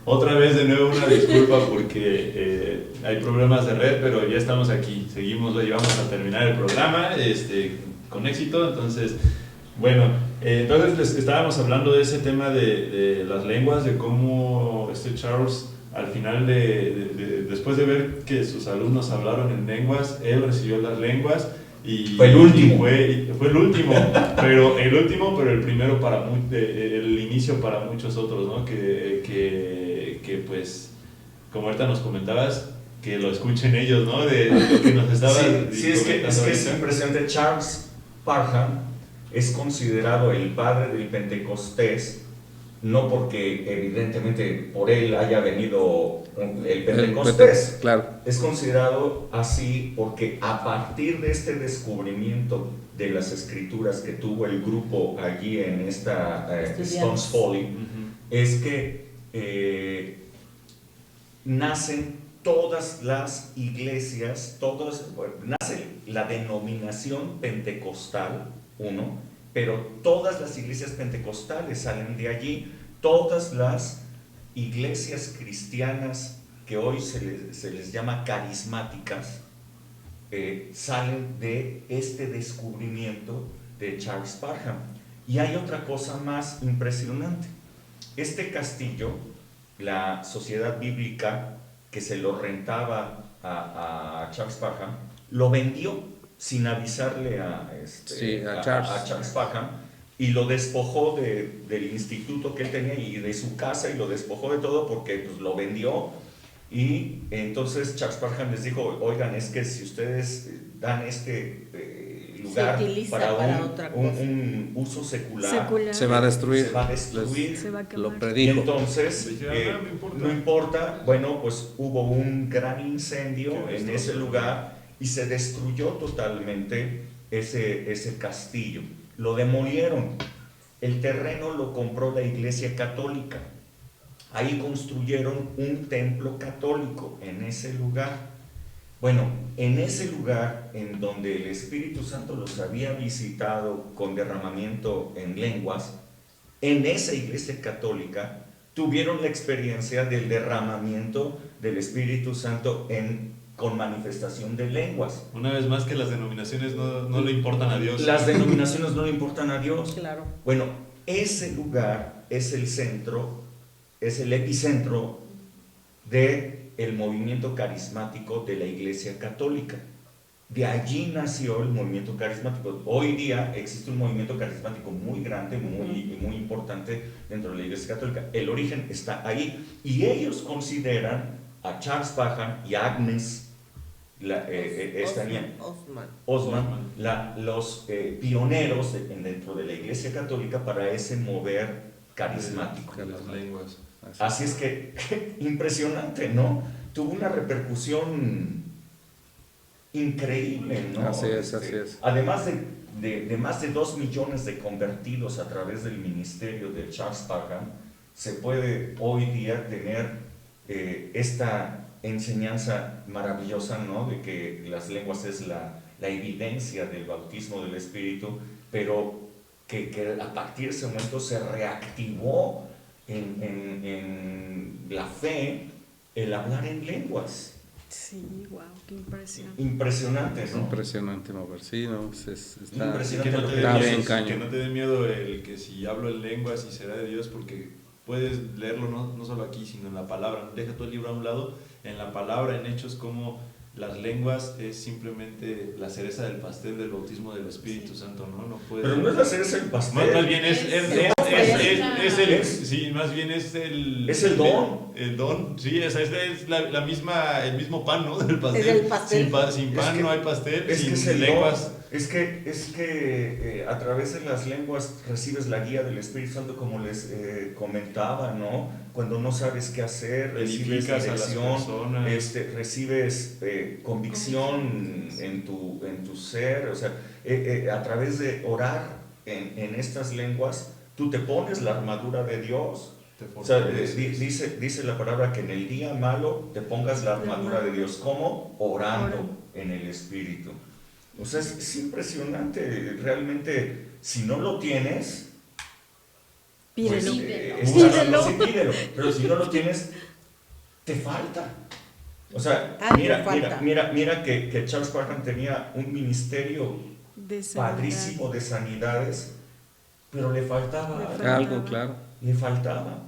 Otra vez de nuevo una disculpa porque hay problemas de red, pero ya estamos aquí. Seguimos, lo llevamos a terminar el programa con éxito. Entonces, bueno, entonces les estábamos hablando de ese tema de las lenguas, de cómo Charles al final después de ver que sus alumnos hablaron en lenguas, él recibió las lenguas. Y fue el último. Fue el último, pero el primero el inicio para muchos otros, ¿no? Que pues, como ahorita nos comentabas, que lo escuchen ellos, ¿no? De lo que nos estaba es que es impresionante. Charles Parham es considerado el padre del Pentecostés, no porque evidentemente por él haya venido el Pentecostés, claro. Es considerado así porque a partir de este descubrimiento de las escrituras que tuvo el grupo allí en esta Stones Folly, es que nacen todas las iglesias, nace la denominación pentecostal, pero todas las iglesias pentecostales salen de allí, todas las iglesias cristianas que hoy se les llama carismáticas, salen de este descubrimiento de Charles Parham. Y hay otra cosa más impresionante. Este castillo, la sociedad bíblica que se lo rentaba a Charles Parham, lo vendió sin avisarle a Charles Parham, y lo despojó del instituto que él tenía y de su casa, y lo despojó de todo porque pues, lo vendió. Y entonces Charles Parham les dijo: oigan, es que si ustedes dan este lugar para un uso secular, se va a destruir, se va a quemar. Lo predijo. Y entonces no importa. Bueno, pues hubo un gran incendio en ese lugar y se destruyó totalmente ese castillo. Lo demolieron. El terreno lo compró la Iglesia Católica. Ahí construyeron un templo católico en ese lugar. Bueno, en ese lugar en donde el Espíritu Santo los había visitado con derramamiento en lenguas, en esa iglesia católica tuvieron la experiencia del derramamiento del Espíritu Santo con manifestación de lenguas. Una vez más, que las denominaciones no le importan a Dios. Las denominaciones no le importan a Dios. Claro. Bueno, ese lugar es el centro, es el epicentro del movimiento carismático de la Iglesia Católica. De allí nació el movimiento carismático. Hoy día existe un movimiento carismático muy grande, muy importante dentro de la Iglesia Católica. El origen está ahí. Y ellos consideran a Charles Parham y a Agnes Osman, los pioneros dentro de la Iglesia Católica para ese mover carismático. De las lenguas. Así es que, impresionante, ¿no? Tuvo una repercusión increíble, ¿no? Así es. Además de más de 2 millones de convertidos a través del ministerio de Charles Parham, se puede hoy día tener esta enseñanza maravillosa, ¿no? De que las lenguas es la evidencia del bautismo del Espíritu, pero que a partir de ese momento se reactivó en la fe el hablar en lenguas. Sí, wow, qué impresionante. Impresionante, ¿no? Impresionante mover, sí, ¿no? Está impresionante. Que no te dé miedo el que si hablo en lenguas y será de Dios, porque puedes leerlo no solo aquí, sino en la palabra. Deja tu libro a un lado, en la palabra, en Hechos, como las lenguas es simplemente la cereza del pastel del bautismo del Espíritu Santo, ¿no? No puede... Pero no es la cereza del pastel. Más bien es el don. El don, sí, es la misma, el mismo pan, ¿no? Del pastel. Es el pastel. Sin pan no hay pastel, sin lenguas. Es que a través de las lenguas recibes la guía del Espíritu Santo, como les comentaba, ¿no? Cuando no sabes qué hacer, recibes dirección, recibes convicción en tu ser. O sea, a través de orar en estas lenguas, tú te pones la armadura de Dios. O sea, dice la palabra que en el día malo te pongas la armadura de Dios. ¿Cómo? Orando en el Espíritu. O sea, es impresionante. Realmente, si no lo tienes, Pídelo. Pídelo. Sí, pídelo. Pero si no lo tienes, te falta. O sea, mira que Charles Parham tenía un ministerio padrísimo de sanidades, pero le faltaba algo, claro. Le faltaba.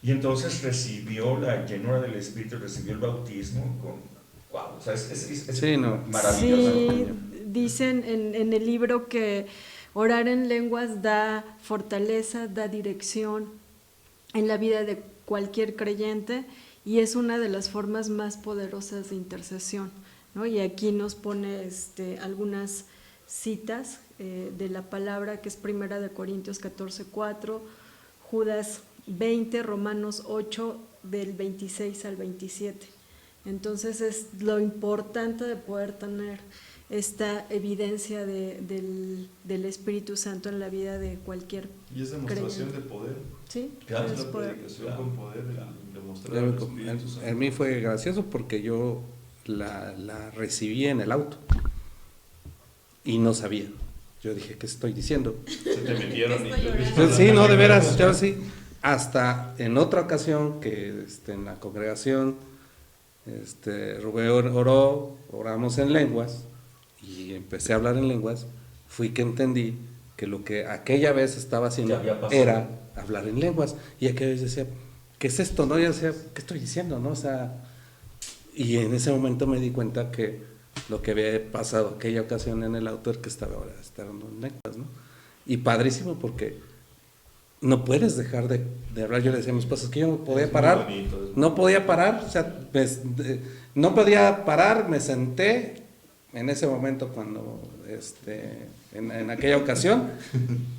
Y entonces recibió la llenura del Espíritu, recibió el bautismo con... Wow, o sea, es maravilloso. Sí, dicen en el libro que orar en lenguas da fortaleza, da dirección en la vida de cualquier creyente y es una de las formas más poderosas de intercesión, ¿no? Y aquí nos pone algunas citas de la palabra, que es 1 Corintios 14:4, Judas 20, Romanos 8, del 26 al 27. Entonces es lo importante de poder tener esta evidencia del Espíritu Santo en la vida de cualquier y es demostración de poder. Sí, claro, es la predicación con poder, demostrar el Espíritu Santo. En mí fue gracioso porque yo la recibí en el auto y no sabía. Yo dije, ¿qué estoy diciendo? Se te metieron y sí, no, de veras, yo sí. Hasta en otra ocasión que en la congregación Rubén oramos en lenguas y empecé a hablar en lenguas, fui que entendí que lo que aquella vez estaba haciendo era hablar en lenguas, y aquella vez decía, ¿qué es esto? ¿No? Yo decía, ¿qué estoy diciendo? ¿No? O sea, y en ese momento me di cuenta que lo que había pasado aquella ocasión en el auto es que estaba hablando en lenguas, ¿no? Y padrísimo porque no puedes dejar de hablar. Yo le decía a mis esposos que yo no podía parar, no podía parar, o sea, no podía parar, me senté en ese momento cuando, en aquella ocasión,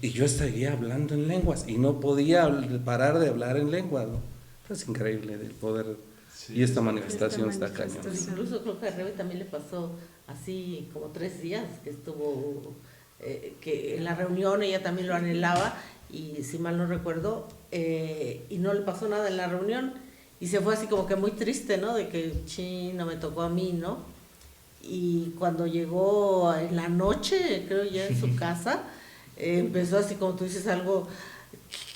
y yo seguía hablando en lenguas, y no podía parar de hablar en lenguas, ¿no? Es increíble el poder, sí, y esta manifestación está cañón. Pues incluso creo que a Rebe también le pasó así como 3 días que estuvo, que en la reunión ella también lo anhelaba, y si mal no recuerdo, y no le pasó nada en la reunión, y se fue así como que muy triste, ¿no? De que, no me tocó a mí, ¿no? Y cuando llegó en la noche, creo ya en su casa, empezó así como tú dices algo,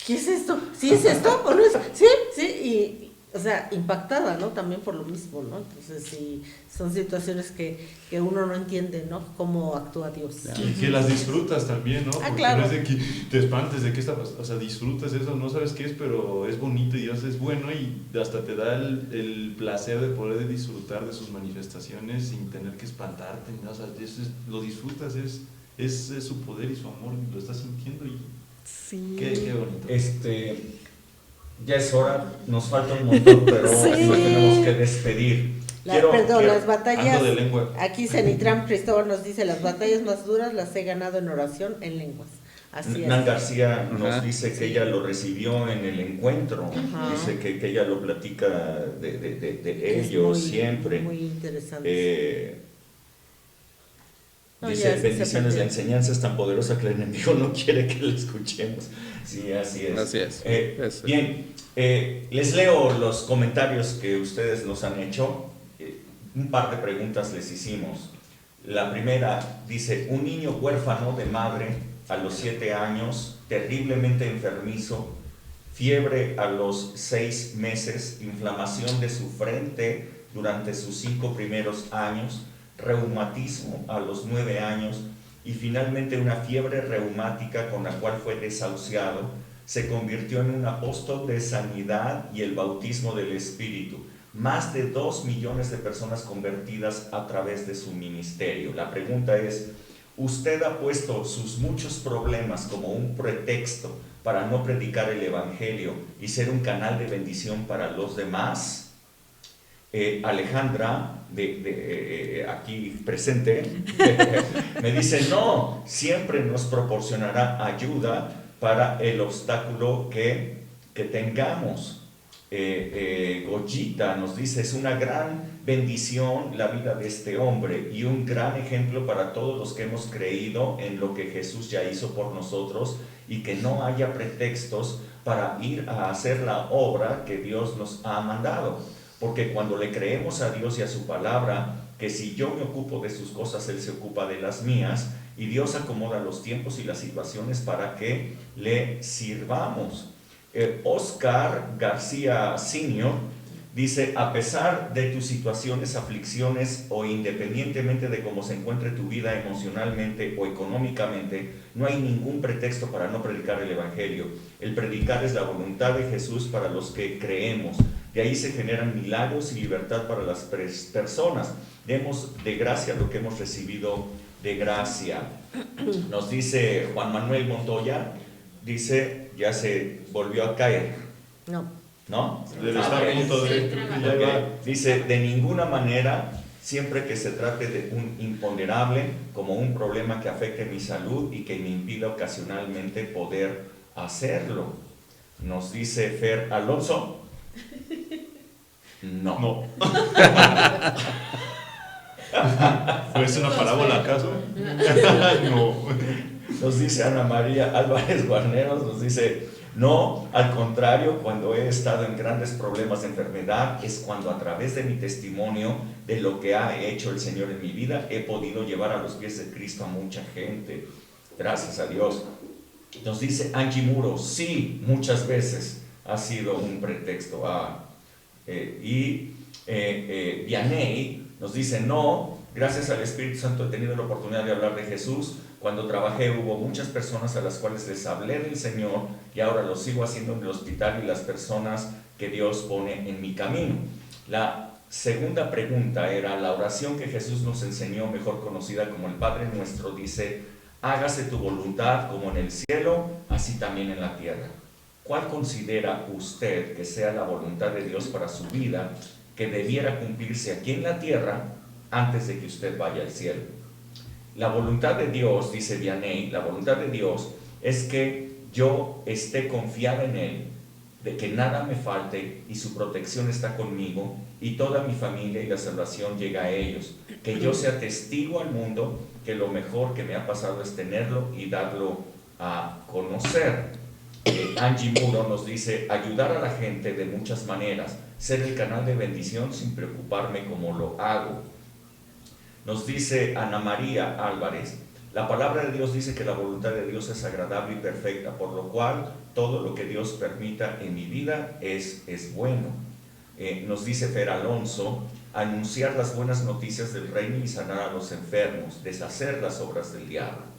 ¿qué es esto? ¿Sí es esto? ¿O no es? Sí, y o sea, impactada, ¿no? También por lo mismo, ¿no? Entonces sí, son situaciones que uno no entiende, ¿no? Cómo actúa Dios. Y que las disfrutas también, ¿no? Porque claro. No es de que te espantes de qué está pasando, o sea, disfrutas eso, no sabes qué es, pero es bonito y Dios es bueno y hasta te da el placer de poder disfrutar de sus manifestaciones sin tener que espantarte, ¿no? O sea, lo disfrutas, es su poder y su amor, lo estás sintiendo y sí. Qué bonito. Ya es hora, nos falta un montón, pero sí. Nos tenemos que despedir. Las batallas, de aquí Senitram Cristóbal nos dice, las batallas más duras las he ganado en oración, en lenguas. Así Nan es. García nos dice que ella lo recibió en el encuentro. Dice que ella lo platica de ellos siempre. Muy interesante. Dice, bendiciones, la enseñanza es tan poderosa que el enemigo no quiere que la escuchemos. Sí, así es. Así es. Bien, les leo los comentarios que ustedes nos han hecho. Un par de preguntas les hicimos. La primera dice, un niño huérfano de madre a los 7 años, terriblemente enfermizo, fiebre a los 6 meses, inflamación de su frente durante sus 5 primeros años, reumatismo a los 9 años y finalmente una fiebre reumática con la cual fue desahuciado, se convirtió en un apóstol de sanidad y el bautismo del Espíritu. Más de 2 millones de personas convertidas a través de su ministerio. La pregunta es, ¿usted ha puesto sus muchos problemas como un pretexto para no predicar el Evangelio y ser un canal de bendición para los demás? Alejandra, aquí presente, me dice, no, siempre nos proporcionará ayuda para el obstáculo que tengamos. Goyita nos dice, es una gran bendición la vida de este hombre y un gran ejemplo para todos los que hemos creído en lo que Jesús ya hizo por nosotros y que no haya pretextos para ir a hacer la obra que Dios nos ha mandado. Porque cuando le creemos a Dios y a su palabra, que si yo me ocupo de sus cosas, Él se ocupa de las mías, y Dios acomoda los tiempos y las situaciones para que le sirvamos. Oscar García Sr. dice: a pesar de tus situaciones, aflicciones o independientemente de cómo se encuentre tu vida emocionalmente o económicamente, no hay ningún pretexto para no predicar el Evangelio. El predicar es la voluntad de Jesús para los que creemos. De ahí se generan milagros y libertad para las personas. Demos de gracia lo que hemos recibido de gracia. Nos dice Juan Manuel Montoya, dice, ya se volvió a caer. ¿No? Debe estar a punto de... Okay. Dice, de ninguna manera, siempre que se trate de un imponderable, como un problema que afecte mi salud y que me impida ocasionalmente poder hacerlo. Nos dice Fer Alonso. No. ¿Fue una parábola acaso? No. Nos dice Ana María Álvarez Guarneros, nos dice, no, al contrario, cuando he estado en grandes problemas de enfermedad, es cuando a través de mi testimonio de lo que ha hecho el Señor en mi vida, he podido llevar a los pies de Cristo a mucha gente. Gracias a Dios. Nos dice Angie Muro, sí, muchas veces ha sido un pretexto. Vianey nos dice, no, gracias al Espíritu Santo he tenido la oportunidad de hablar de Jesús. Cuando trabajé hubo muchas personas a las cuales les hablé del Señor y ahora lo sigo haciendo en el hospital y las personas que Dios pone en mi camino. La segunda pregunta era la oración que Jesús nos enseñó, mejor conocida como el Padre Nuestro, dice, hágase tu voluntad como en el cielo, así también en la tierra. ¿Cuál considera usted que sea la voluntad de Dios para su vida que debiera cumplirse aquí en la tierra antes de que usted vaya al cielo? La voluntad de Dios, dice Vianney, la voluntad de Dios es que yo esté confiada en Él, de que nada me falte y su protección está conmigo y toda mi familia y la salvación llega a ellos. Que yo sea testigo al mundo que lo mejor que me ha pasado es tenerlo y darlo a conocer. Angie Muro nos dice, ayudar a la gente de muchas maneras, ser el canal de bendición sin preocuparme como lo hago. Nos dice Ana María Álvarez, la palabra de Dios dice que la voluntad de Dios es agradable y perfecta, por lo cual todo lo que Dios permita en mi vida es bueno. Nos dice Fer Alonso, anunciar las buenas noticias del reino y sanar a los enfermos, deshacer las obras del diablo.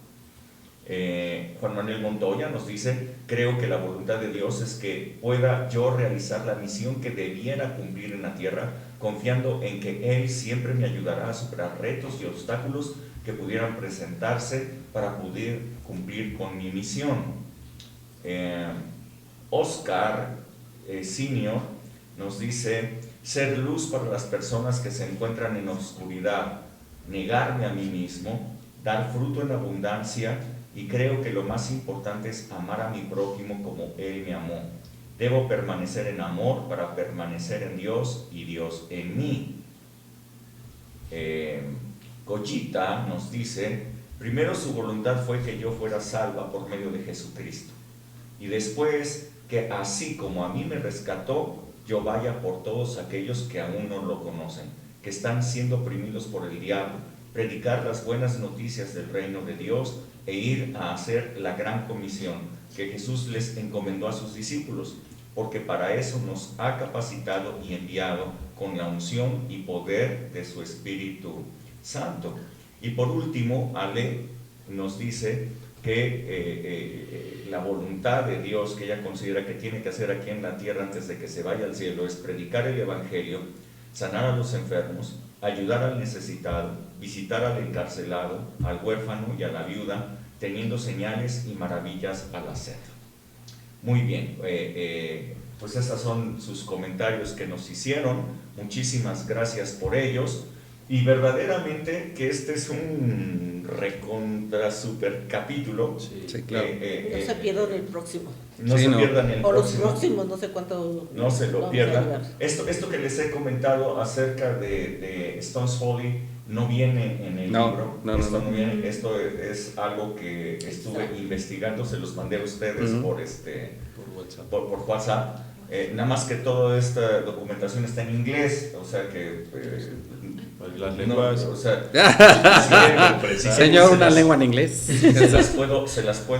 Juan Manuel Montoya nos dice, creo que la voluntad de Dios es que pueda yo realizar la misión que debiera cumplir en la tierra, confiando en que Él siempre me ayudará a superar retos y obstáculos que pudieran presentarse para poder cumplir con mi misión. Oscar Senior nos dice, ser luz para las personas que se encuentran en oscuridad, negarme a mí mismo, dar fruto en abundancia, y creo que lo más importante es amar a mi prójimo como Él me amó. Debo permanecer en amor para permanecer en Dios y Dios en mí. Cochita nos dice, primero su voluntad fue que yo fuera salva por medio de Jesucristo. Y después que así como a mí me rescató, yo vaya por todos aquellos que aún no lo conocen, que están siendo oprimidos por el diablo, predicar las buenas noticias del reino de Dios e ir a hacer la gran comisión que Jesús les encomendó a sus discípulos, porque para eso nos ha capacitado y enviado con la unción y poder de su Espíritu Santo. Y por último, Ale nos dice que la voluntad de Dios que ella considera que tiene que hacer aquí en la tierra antes de que se vaya al cielo es predicar el Evangelio, sanar a los enfermos, ayudar al necesitado, visitar al encarcelado, al huérfano y a la viuda, teniendo señales y maravillas al hacerlo. Muy bien, pues estos son sus comentarios que nos hicieron, muchísimas gracias por ellos, y verdaderamente que este es un recontra super capítulo. Sí, claro. No se pierdan el próximo. No se pierdan el próximo. O los próximo. próximos, no sé cuánto. No se lo pierdan. Esto que les he comentado acerca de Stones Folly no viene en el libro. No viene. Esto es algo que estuve investigando, se los mandé a ustedes por WhatsApp. Nada más que toda esta documentación está en inglés, o sea que... Las lenguas. No, o sea, Señor, una lengua en inglés. se las puedo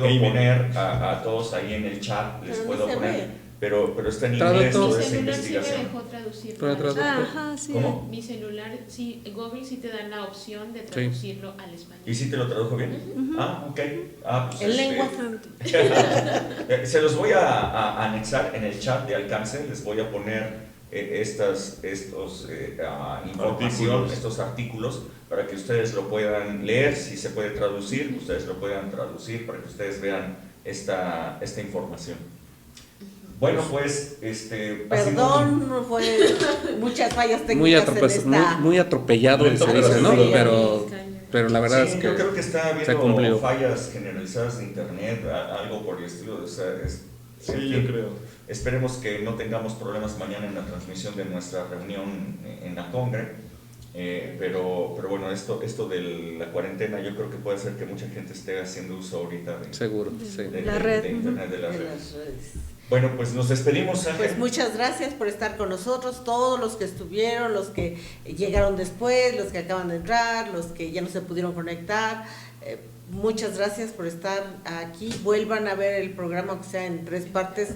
poner a todos ahí en el chat, les Pero puedo no se poner, ve. pero está en Traductor. inglés toda Mi esa celular sí me investigación. dejó traducirlo. Pero traductor. Ajá, sí. ¿Cómo? Mi celular, sí, Google sí te da la opción de traducirlo al español. ¿Y si te lo tradujo bien? Ah, ok. Pues En lengua. se los voy a anexar en el chat de alcance, les voy a poner estos información, Artículos. estos artículos, para que ustedes lo puedan leer, si se puede traducir, ustedes lo puedan traducir para que ustedes vean esta información. Bueno, pues, Perdón, fue muchas fallas técnicas en esta... muy atropellado, se dice, ¿no? Sí. Pero la verdad Sí, es que yo creo que está se cumplió. habiendo fallas generalizadas de internet, algo por el estilo. O sea, en Sí, fin, yo creo. esperemos que no tengamos problemas mañana en la transmisión de nuestra reunión en la Congre. Pero bueno, esto de la cuarentena yo creo que puede hacer que mucha gente esté haciendo uso ahorita seguro, sí. La red. de internet, de las de redes. las redes. Bueno, pues nos despedimos, Ángel. Pues muchas gracias por estar con nosotros, todos los que estuvieron, los que llegaron después, los que acaban de entrar, los que ya no se pudieron conectar. Muchas gracias por estar aquí. Vuelvan a ver el programa, aunque sea en 3 partes,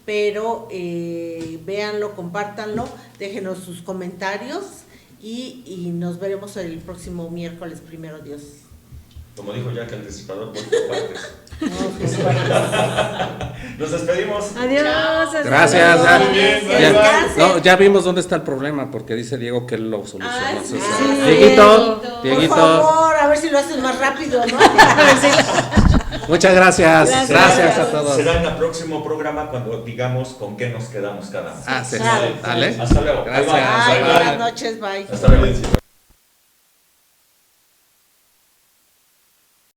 pero véanlo, compártanlo, déjenos sus comentarios y nos veremos el próximo miércoles, primero Dios. Como dijo Jack, el disipador por partes. Nos despedimos. Adiós. hasta Gracias. luego. Muy bien, bye, Ya, Descansen. no, ya vimos dónde está el problema, porque dice Diego que él lo solucionó. Ah, sí. Entonces, Sí. Dieguito, Por Dieguito, Por favor, a ver si lo haces más rápido, ¿no? muchas gracias. Gracias. Gracias a todos. Será en el próximo programa cuando digamos con qué nos quedamos cada uno. Ah, sí. Claro. Dale. Hasta luego. Gracias. Bye, bye. Ay, buenas noches, bye. Hasta luego. Silencio.